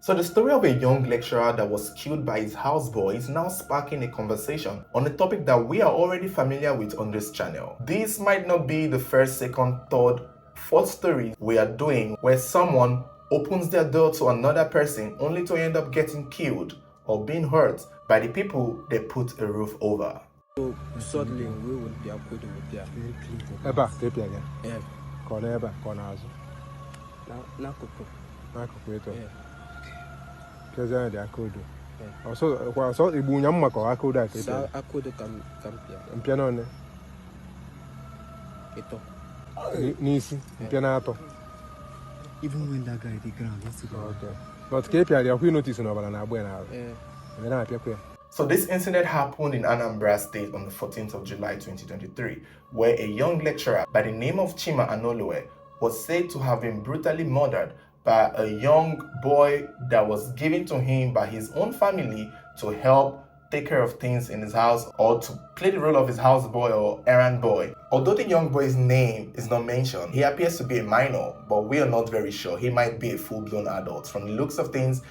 So the story of a young lecturer that was killed by his houseboy is now sparking a conversation on a topic that we are already familiar with on this channel. This might not be the first, second, third, fourth story we are doing where someone opens their door to another person only to end up getting killed or being hurt by the people they put a roof over. So suddenly we would be according with their Eba, tepi again. yeah. Kona eba, kona azu. Now cocoa. N'akụkụ eto. Yeah. Kezi anya dị aka odo. Yeah. Ọsọ igbu nya mma ka aka odo aka eto. So according campia. Mpịa n'one. Ito. N'isi, mpịa n'atọ. Even when that guy the ground, let's go. Okay. But ka ịpịa dị akwụ notice na ọbara na-agba ya n'ahụ. Yeah. Ebe na-apịakwa ya. So this incident happened in Anambra State on the 14th of July 2023, where a young lecturer by the name of Chima Anolowe was said to have been brutally murdered by a young boy that was given to him by his own family to help take care of things in his house or to play the role of his houseboy or errand boy. Although the young boy's name is not mentioned, he appears to be a minor, but we are not very sure. He might be a full-blown adult. From the looks of things,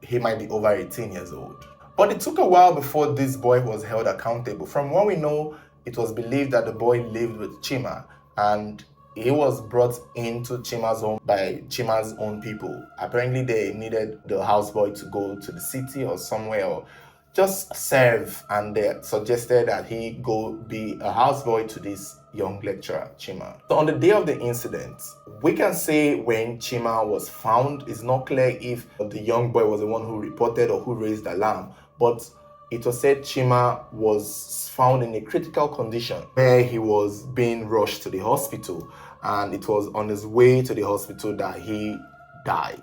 he might be over 18 years old. But it took a while before this boy was held accountable. From what we know, it was believed that the boy lived with Chima and he was brought into Chima's home by Chima's own people. Apparently they needed the houseboy to go to the city or somewhere or just serve, and they suggested that he go be a houseboy to this young lecturer, Chima. So on the day of the incident, we can say when Chima was found, it's not clear if the young boy was the one who reported or who raised alarm, but it was said Chima was found in a critical condition where he was being rushed to the hospital, and it was on his way to the hospital that he died.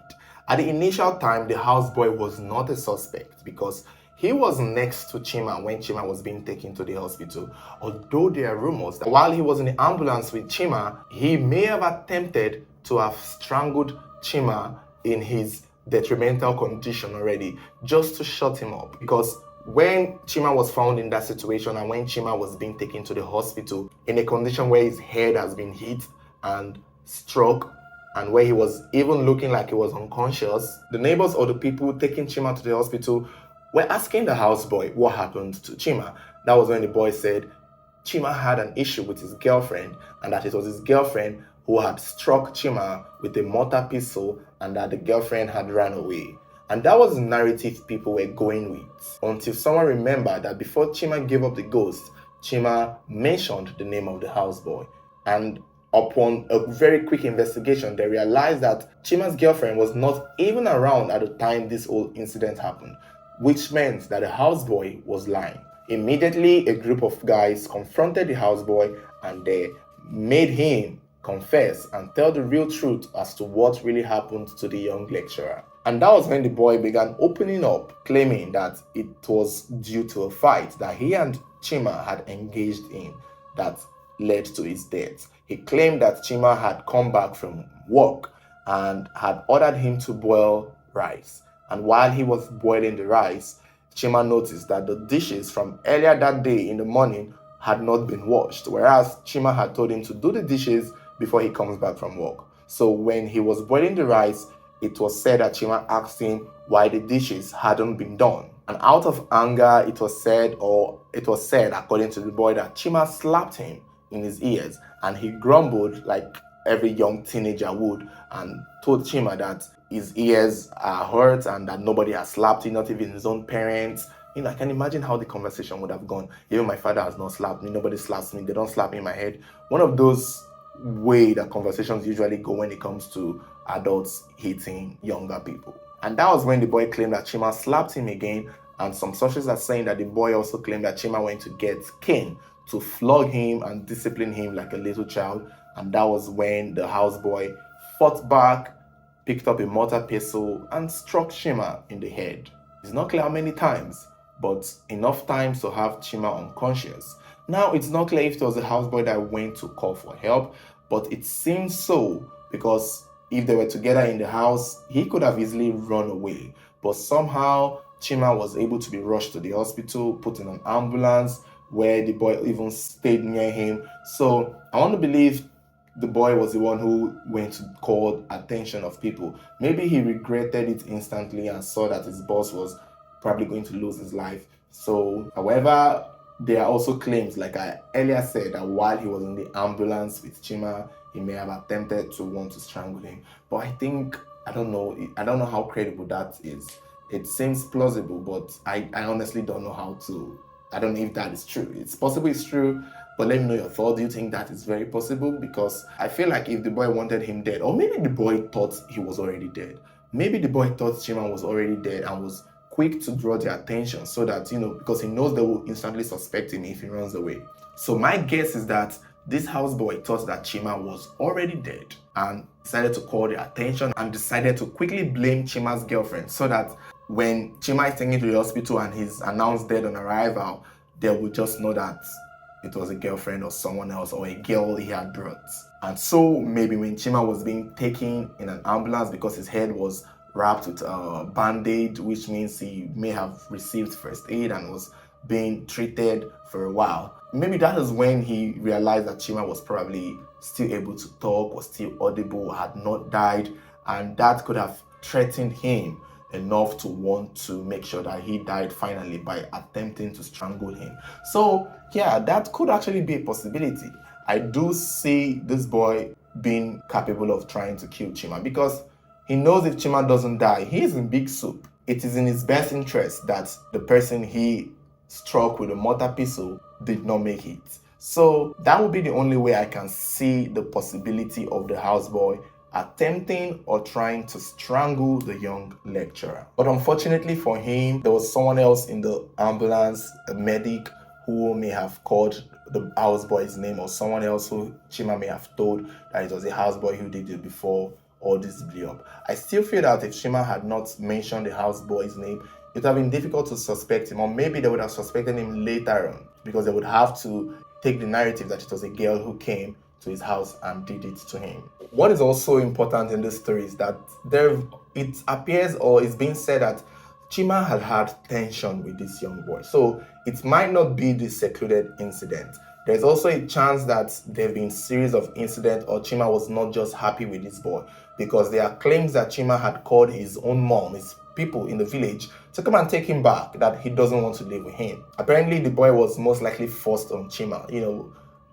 At the initial time, the houseboy was not a suspect because he was next to Chima when Chima was being taken to the hospital. Although there are rumors that while he was in the ambulance with Chima, he may have attempted to have strangled Chima in his detrimental condition already, just to shut him up. Because when Chima was found in that situation and when Chima was being taken to the hospital in a condition where his head has been hit and struck, and where he was even looking like he was unconscious, the neighbors or the people taking Chima to the hospital were asking the houseboy what happened to Chima. That was when the boy said Chima had an issue with his girlfriend and that it was his girlfriend who had struck Chima with a mortar pistol and that the girlfriend had run away. And that was the narrative people were going with until someone remembered that before Chima gave up the ghost, Chima mentioned the name of the houseboy. And upon a very quick investigation, they realized that Chima's girlfriend was not even around at the time this whole incident happened, which meant that the houseboy was lying. Immediately, a group of guys confronted the houseboy and they made him confess and tell the real truth as to what really happened to the young lecturer. And that was when the boy began opening up, claiming that it was due to a fight that he and Chima had engaged in that led to his death. He claimed that Chima had come back from work and had ordered him to boil rice. And while he was boiling the rice, Chima noticed that the dishes from earlier that day in the morning had not been washed, whereas Chima had told him to do the dishes before he comes back from work. So when he was boiling the rice, it was said that Chima asked him why the dishes hadn't been done. And out of anger, it was said, according to the boy, that Chima slapped him in his ears, and he grumbled like every young teenager would and told Chima that his ears are hurt and that nobody has slapped him, not even his own parents. I can imagine how the conversation would have gone. Even my father has not slapped me, nobody slaps me, they don't slap me in my head. One of those way that conversations usually go when it comes to adults hitting younger people. And that was when the boy claimed that Chima slapped him again, and some sources are saying that the boy also claimed that Chima went to get cane to flog him and discipline him like a little child. And that was when the houseboy fought back, picked up a mortar pistol and struck Chima in the head. It's not clear how many times, but enough times to have Chima unconscious. Now, it's not clear if it was the houseboy that went to call for help, but it seems so because if they were together in the house, he could have easily run away. But somehow, Chima was able to be rushed to the hospital, put in an ambulance, where the boy even stayed near him. So I want to believe the boy was the one who went to call attention of people. Maybe he regretted it instantly and saw that his boss was probably going to lose his life. So, however, there are also claims, like I earlier said, that while he was in the ambulance with Chima, he may have attempted to want to strangle him. But I think, I don't know how credible that is. It seems plausible, but I honestly don't know I don't know if that is true. It's possible it's true, but let me know your thoughts. Do you think that is very possible? Because I feel like if the boy wanted him dead, or maybe the boy thought he was already dead. Maybe the boy thought Chima was already dead and was quick to draw their attention so that, because he knows they will instantly suspect him if he runs away. So my guess is that this houseboy thought that Chima was already dead and decided to call their attention and decided to quickly blame Chima's girlfriend so that when Chima is taken to the hospital and he's announced dead on arrival, they will just know that it was a girlfriend or someone else or a girl he had brought. And so maybe when Chima was being taken in an ambulance because his head was wrapped with a band-aid, which means he may have received first aid and was being treated for a while. Maybe that is when he realized that Chima was probably still able to talk, was still audible, had not died, and that could have threatened him enough to want to make sure that he died finally by attempting to strangle him. So yeah, that could actually be a possibility. I do see this boy being capable of trying to kill Chima because he knows if Chima doesn't die, he is in big soup. It is in his best interest that the person he struck with a mortar pistol did not make it. So that would be the only way I can see the possibility of the houseboy attempting or trying to strangle the young lecturer. But unfortunately for him, there was someone else in the ambulance, a medic, who may have called the houseboy's name, or someone else who Chima may have told that it was a houseboy who did it before all this blew up. I still feel that if Chima had not mentioned the houseboy's name, it would have been difficult to suspect him, or maybe they would have suspected him later on because they would have to take the narrative that it was a girl who came to his house and did it to him. What is also important in this story is that it appears, or it's being said, that Chima had tension with this young boy. So it might not be this secluded incident. There's also a chance that there have been series of incidents, or Chima was not just happy with this boy, because there are claims that Chima had called his own mom, his people in the village, to come and take him back, that he doesn't want to live with him. Apparently, the boy was most likely forced on Chima.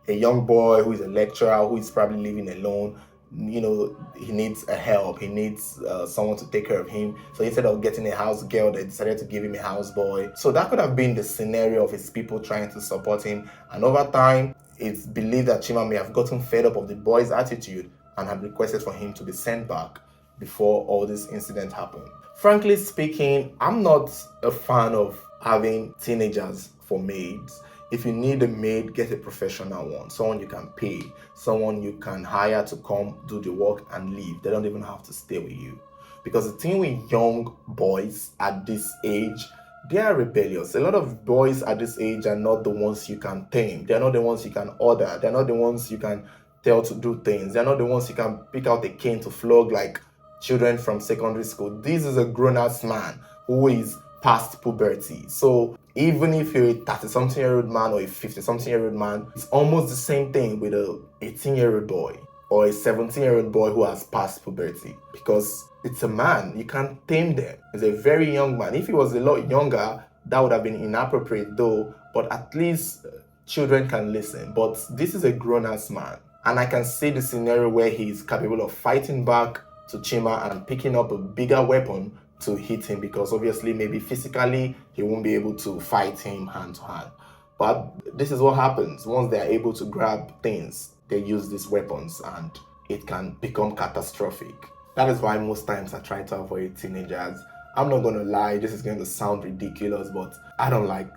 A young boy who is a lecturer, who is probably living alone, he needs a help. He needs someone to take care of him. So instead of getting a house girl, they decided to give him a house boy. So that could have been the scenario of his people trying to support him. And over time, it's believed that Chima may have gotten fed up of the boy's attitude and had requested for him to be sent back before all this incident happened. Frankly speaking, I'm not a fan of having teenagers for maids. If you need a maid, get a professional one, someone you can pay, someone you can hire to come do the work and leave. They don't even have to stay with you. Because the thing with young boys at this age, they are rebellious. A lot of boys at this age are not the ones you can tame. They're not the ones you can order. They're not the ones you can tell to do things. They're not the ones you can pick out a cane to flog like children from secondary school. This is a grown-ass man who is past puberty. So even if you're a 30-something-year-old man or a 50-something-year-old man, it's almost the same thing with a 18-year-old boy or a 17-year-old boy who has passed puberty, because it's a man. You can't tame them. He's a very young man. If he was a lot younger, that would have been inappropriate though, but at least children can listen. But this is a grown-ass man, and I can see the scenario where he's capable of fighting back to Chima and picking up a bigger weapon to hit him, because obviously maybe physically he won't be able to fight him hand to hand. But this is what happens once they are able to grab things. They use these weapons and it can become catastrophic. That is why most times I try to avoid teenagers. I'm not going to lie, this is going to sound ridiculous, but I don't like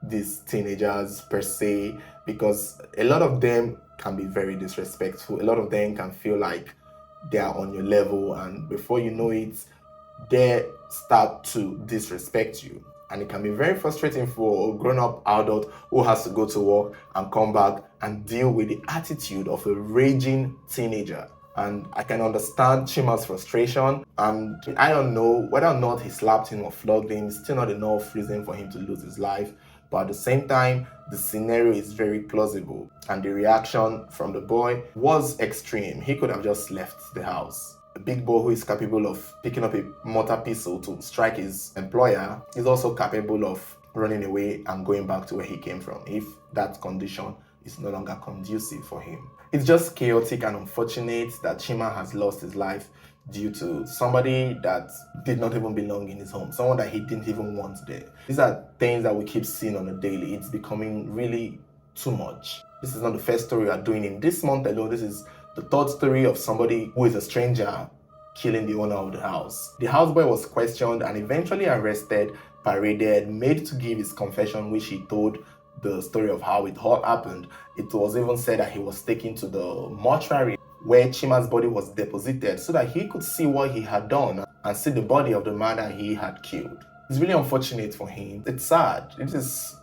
these teenagers per se, because a lot of them can be very disrespectful. A lot of them can feel like they are on your level, and before you know it, they start to disrespect you. And it can be very frustrating for a grown-up adult who has to go to work and come back and deal with the attitude of a raging teenager. And I can understand Chima's frustration, and I don't know whether or not he slapped him or flogged him. It's still not enough reason for him to lose his life. But at the same time, the scenario is very plausible, and the reaction from the boy was extreme. He could have just left the house. A big boy who is capable of picking up a mortar pistol to strike his employer is also capable of running away and going back to where he came from if that condition is no longer conducive for him. It's just chaotic and unfortunate that Chima has lost his life due to somebody that did not even belong in his home, someone that he didn't even want there. These are things that we keep seeing on a daily. It's becoming really too much. This is not the first story we are doing in this month alone. This is the third story of somebody who is a stranger killing the owner of the house. The houseboy was questioned and eventually arrested, paraded, made to give his confession, which he told the story of how it all happened. It was even said that he was taken to the mortuary where Chima's body was deposited so that he could see what he had done and see the body of the man that he had killed. It's really unfortunate for him. It's sad. It is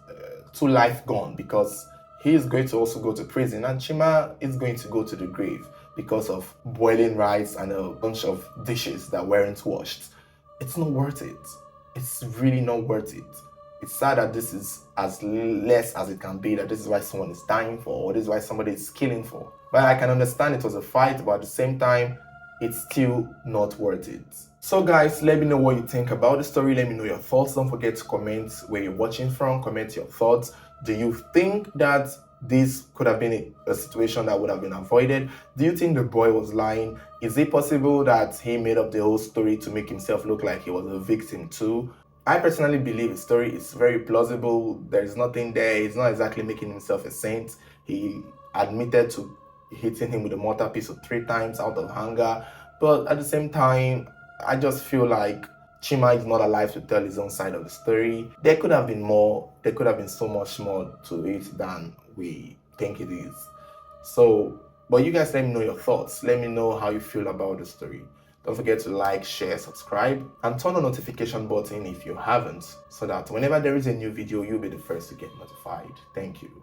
two life gone because he is going to also go to prison and Chima is going to go to the grave because of boiling rice and a bunch of dishes that weren't washed. It's not worth it. It's really not worth it. It's sad that this is as less as it can be, that this is why someone is dying for, or this is why somebody is killing for. But I can understand it was a fight, but at the same time, it's still not worth it. So guys, let me know what you think about the story. Let me know your thoughts. Don't forget to comment where you're watching from. Comment your thoughts. Do you think that this could have been a situation that would have been avoided? Do you think the boy was lying? Is it possible that he made up the whole story to make himself look like he was a victim too? I personally believe his story is very plausible. There is nothing there. He's not exactly making himself a saint. He admitted to hitting him with a mortar pistol 3 times out of anger. But at the same time, I just feel like Chima is not alive to tell his own side of the story. There could have been more. There could have been so much more to it than we think it is. So, but you guys let me know your thoughts. Let me know how you feel about the story. Don't forget to like, share, subscribe, and turn on the notification button if you haven't, so that whenever there is a new video, you'll be the first to get notified. Thank you.